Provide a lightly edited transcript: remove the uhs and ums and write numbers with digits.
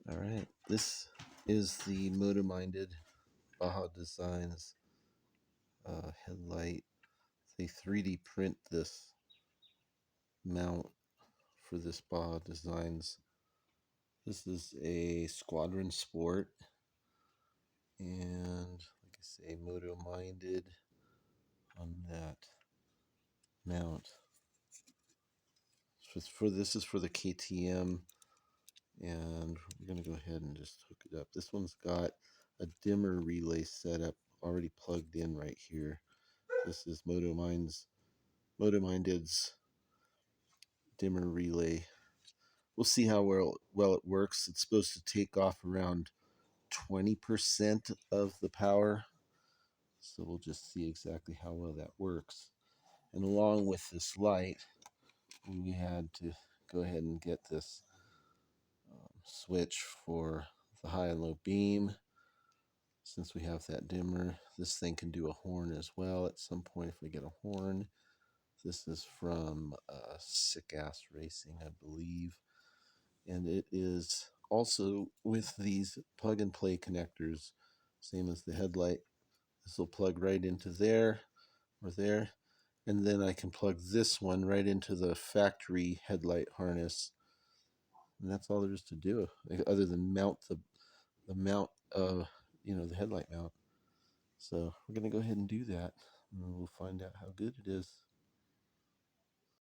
All right, this is the Motominded Baja Designs headlight. They 3D print this mount for this Baja Designs. This is a Squadron Sport, and like I say, Motominded on that mount. This is for the KTM, and we're gonna go ahead and just hook it up. This one's got a dimmer relay setup already plugged in right here. This is Motominded's dimmer relay. We'll see how well it works. It's supposed to take off around 20% of the power, so we'll just see exactly how well that works. And along with this light, we had to go ahead and get this switch for the high and low beam. Since we have that dimmer, this thing can do a horn as well at some point if we get a horn. This is from Sicass Racing, I believe. And it is also with these plug and play connectors, same as the headlight. This will plug right into there or there. And then I can plug this one right into the factory headlight harness. And that's all there is to do, other than mount the mount of, the headlight mount. So we're going to go ahead and do that, and we'll find out how good it is.